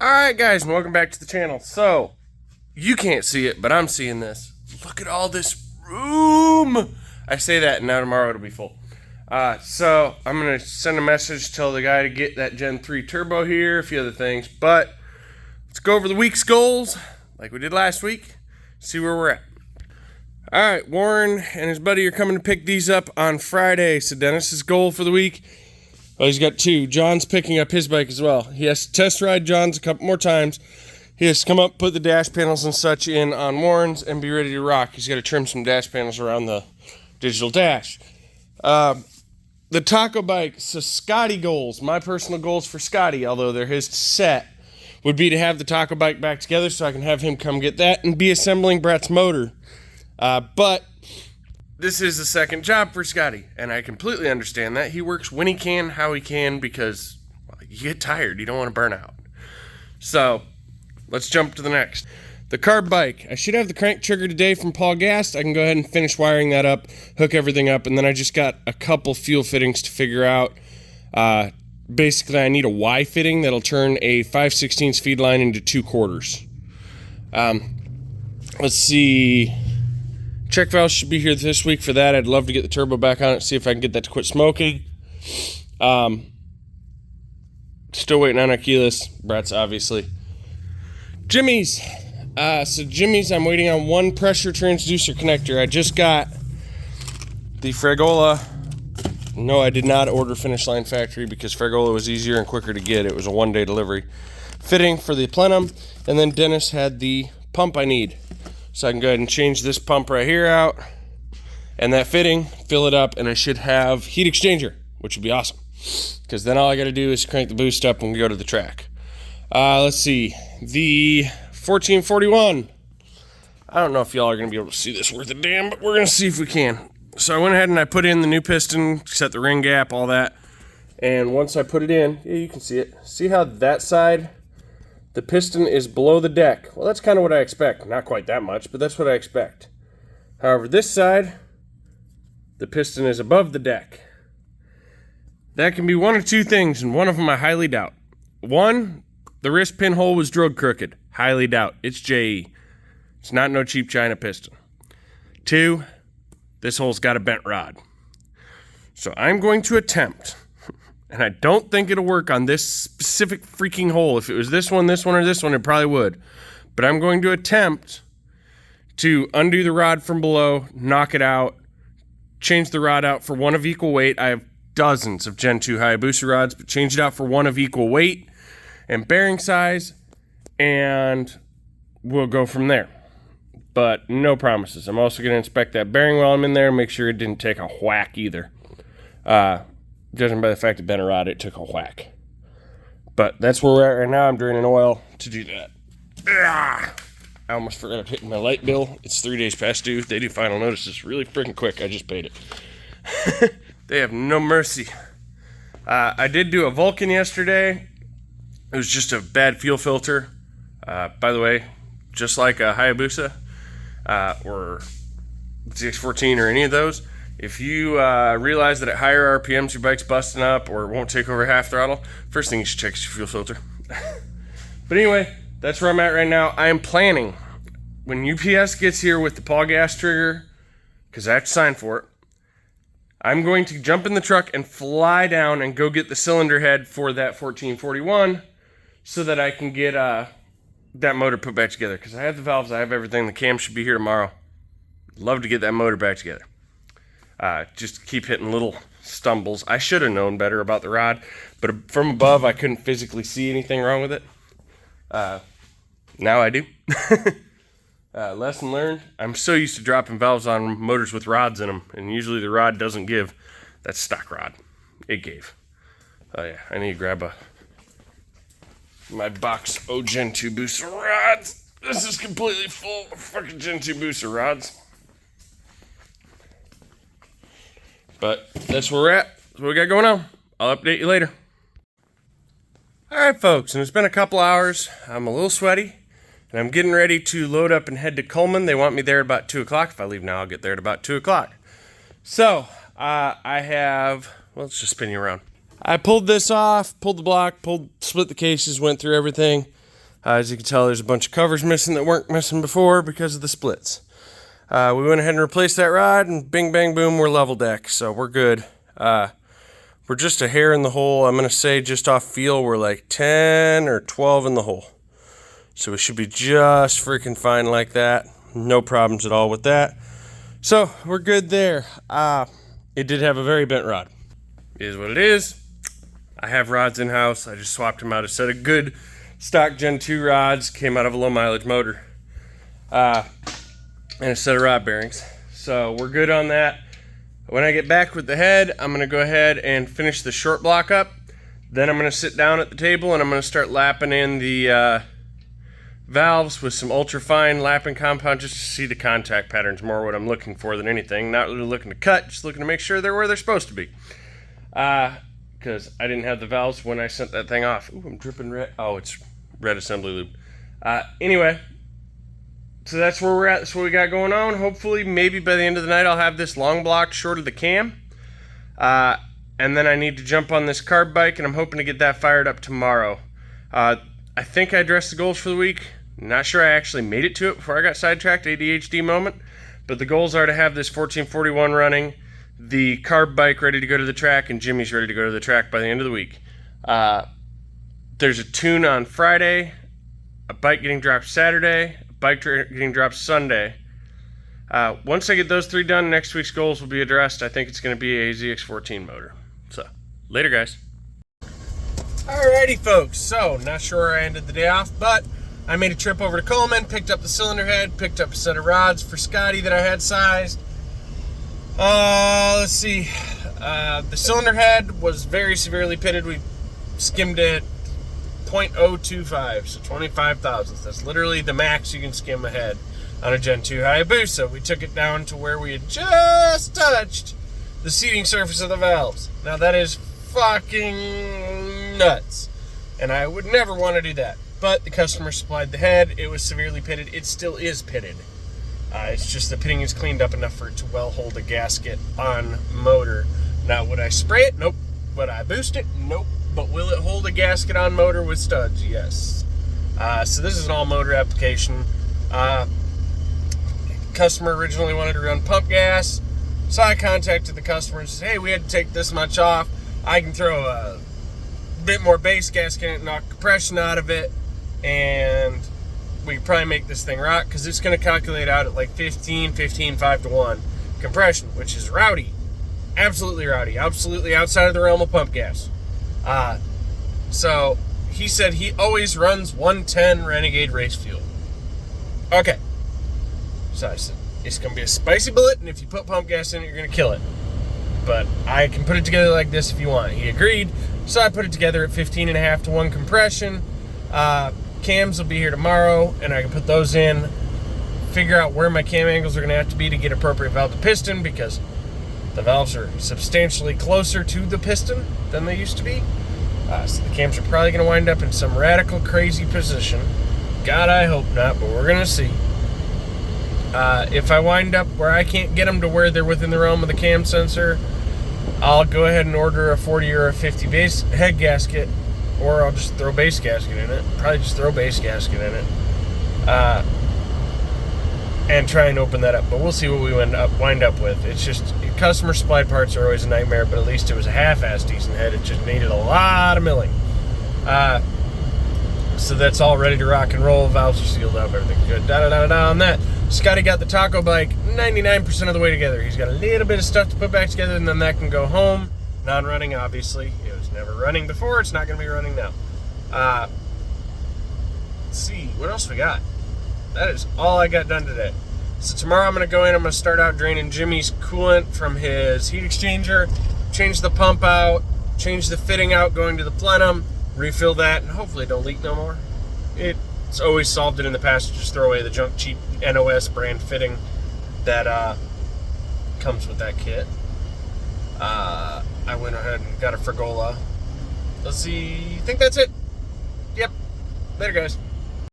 Alright guys, and welcome back to the channel. So, you can't see it, but I'm seeing this. Look at all this room! I say that and now tomorrow it'll be full. So, I'm going to send a message, tell the guy to get that Gen 3 Turbo here, a few other things. But, let's go over the week's goals, like we did last week, see where we're at. Alright, Warren and his buddy are coming to pick these up on Friday. So, Dennis's goal for the week, well, he's got two. John's picking up his bike as well. He has to test ride John's a couple more times. He has to come up, put the dash panels and such in on Warren's, and be ready to rock. He's got to trim some dash panels around the digital dash. The taco bike, so Scotty goals, my personal goals for Scotty, although they're his set, would be to have the taco bike back together so I can have him come get that and be assembling Brett's motor. But this is the second job for Scotty, and I completely understand that. He works when he can, how he can, because you get tired. You don't want to burn out. So, let's jump to the next. The carb bike. I should have the crank trigger today from Paul Gast. I can go ahead and finish wiring that up, hook everything up, and then I just got a couple fuel fittings to figure out. Basically, I need a Y fitting that'll turn a 5/16 feed line into 2 quarters. Let's see. Check valve should be here this week for that. I'd love to get the turbo back on it, see if I can get that to quit smoking. Still waiting on Aquilas. Brett's obviously. Jimmy's. So Jimmy's, I'm waiting on one pressure transducer connector. I just got the Fragola. No, I did not order Finish Line Factory because Fragola was easier and quicker to get. It was a one-day delivery. Fitting for the plenum, and then Dennis had the pump I need. So I can go ahead and change this pump right here out and that fitting, fill it up, and I should have heat exchanger, which would be awesome. Because then all I got to do is crank the boost up when we go to the track. Let's see. The 1441. I don't know if y'all are going to be able to see this worth a damn, but we're going to see if we can. So I went ahead and I put in the new piston, set the ring gap, all that. And once I put it in, yeah, you can see it. See how that side, the piston is below the deck. Well, that's kind of what I expect. Not quite that much, but that's what I expect. However, this side, the piston is above the deck. That can be one of two things, and one of them I highly doubt. One, the wrist pinhole was drilled crooked. Highly doubt. It's JE. It's not no cheap China piston. Two, this hole's got a bent rod. So I'm going to attempt, and I don't think it'll work on this specific freaking hole. If it was this one, or this one, it probably would. But I'm going to attempt to undo the rod from below, knock it out, change the rod out for one of equal weight. I have dozens of Gen 2 Hayabusa rods, but change it out for one of equal weight and bearing size, and we'll go from there. But no promises. I'm also going to inspect that bearing while I'm in there and make sure it didn't take a whack either. Judging by the fact it bent a rod, it took a whack. But that's where we're at right now. I'm draining oil to do that. I almost forgot to pay my light bill. It's 3 days past due. They do final notices really freaking quick. I just paid it. They have no mercy. I did do a Vulcan yesterday. It was just a bad fuel filter. By the way, just like a Hayabusa or ZX14 or any of those, if you realize that at higher RPMs your bike's busting up or it won't take over half throttle, first thing you should check is your fuel filter. But anyway, that's where I'm at right now. I am planning, when UPS gets here with the Paul Gast trigger, because I have to sign for it, I'm going to jump in the truck and fly down and go get the cylinder head for that 1441 so that I can get that motor put back together. Because I have the valves, I have everything. The cam should be here tomorrow. Love to get that motor back together. Just keep hitting little stumbles. I should have known better about the rod, but from above I couldn't physically see anything wrong with it. Now I do. Lesson learned. I'm so used to dropping valves on motors with rods in them, and usually the rod doesn't give. That's stock rod. It gave. Oh yeah, I need to grab my box of Gen 2 booster rods. This is completely full of fucking Gen 2 booster rods. But that's where we're at. That's what we got going on. I'll update you later. Alright folks, and it's been a couple hours. I'm a little sweaty. And I'm getting ready to load up and head to Coleman. They want me there at about 2 o'clock. If I leave now, I'll get there at about 2 o'clock. So, I have... Well, let's just spin you around. I pulled this off, pulled the block, split the cases, went through everything. As you can tell, there's a bunch of covers missing that weren't missing before because of the splits. We went ahead and replaced that rod, and bing, bang, boom, we're level deck, so we're good. We're just a hair in the hole. I'm going to say just off feel, we're like 10 or 12 in the hole. So we should be just freaking fine like that. No problems at all with that. So we're good there. It did have a very bent rod. It is what it is. I have rods in-house. I just swapped them out. A set of good stock Gen 2 rods. Came out of a low mileage motor. And a set of rod bearings. So we're good on that. When I get back with the head, I'm going to go ahead and finish the short block up. Then I'm going to sit down at the table and I'm going to start lapping in the valves with some ultra fine lapping compound just to see the contact patterns, more what I'm looking for than anything. Not really looking to cut, just looking to make sure they're where they're supposed to be. Because I didn't have the valves when I sent that thing off. Ooh, I'm dripping red. Oh, it's red assembly lube. Anyway, so that's where we're at. That's what we got going on. Hopefully, maybe by the end of the night, I'll have this long block short of the cam. And then I need to jump on this carb bike, and I'm hoping to get that fired up tomorrow. I think I addressed the goals for the week. Not sure I actually made it to it before I got sidetracked, ADHD moment. But the goals are to have this 1441 running, the carb bike ready to go to the track, and Jimmy's ready to go to the track by the end of the week. There's a tune on Friday, a bike getting dropped Saturday, a bike getting dropped Sunday. Once I get those three done, next week's goals will be addressed. I think it's going to be a ZX14 motor. So, later guys. Alrighty folks, so not sure where I ended the day off, but I made a trip over to Coleman, picked up the cylinder head, picked up a set of rods for Scotty that I had sized. Let's see, the cylinder head was very severely pitted. We skimmed it 0.025, so 25 thousandths. That's literally the max you can skim a head on a Gen 2 Hayabusa. We took it down to where we had just touched the seating surface of the valves. Now that is fucking nuts, and I would never want to do that, but the customer supplied the head. It was severely pitted. It still is pitted. It's just the pitting is cleaned up enough for it to well hold a gasket on motor. Now, would I spray it? Nope. Would I boost it? Nope. But will it hold a gasket on motor with studs? Yes. So this is an all motor application. Customer originally wanted to run pump gas, so I contacted the customer and said, hey, we had to take this much off. I can throw a bit more base gasket in it, knock compression out of it, and we can probably make this thing rock, because it's going to calculate out at like 15, 5 to 1 compression, which is rowdy. Absolutely rowdy. Absolutely outside of the realm of pump gas. So he said he always runs 110 Renegade race fuel. Okay. So I said, it's going to be a spicy bullet, and if you put pump gas in it, you're going to kill it. But I can put it together like this if you want. He agreed, so I put it together at 15.5 to 1 compression. Cams will be here tomorrow, and I can put those in, figure out where my cam angles are going to have to be to get appropriate valve to piston, because the valves are substantially closer to the piston than they used to be. So the cams are probably going to wind up in some radical crazy position. God, I hope not, but we're going to see. If I wind up where I can't get them to where they're within the realm of the cam sensor, I'll go ahead and order a 40 or a 50 base head gasket, or I'll just throw base gasket in it. Probably just throw base gasket in it, and try and open that up. But we'll see what we wind up with. It's just, customer supplied parts are always a nightmare, but at least it was a half-assed decent head. It just needed a lot of milling. So that's all ready to rock and roll. Valves are sealed up, everything's good. Da-da-da-da on that. Scotty got the taco bike 99% of the way together. He's got a little bit of stuff to put back together, and then that can go home. Non-running, obviously. It was never running before. It's not going to be running now. Let's see. What else we got? That is all I got done today. So tomorrow I'm going to go in. I'm going to start out draining Jimmy's coolant from his heat exchanger, change the pump out, change the fitting out going to the plenum, refill that, and hopefully it don't leak no more. It's always solved it in the past. Just throw away the junk cheap NOS brand fitting that comes with that kit. I went ahead and got a Frigola. Let's see. I think that's it. Yep. Later, guys.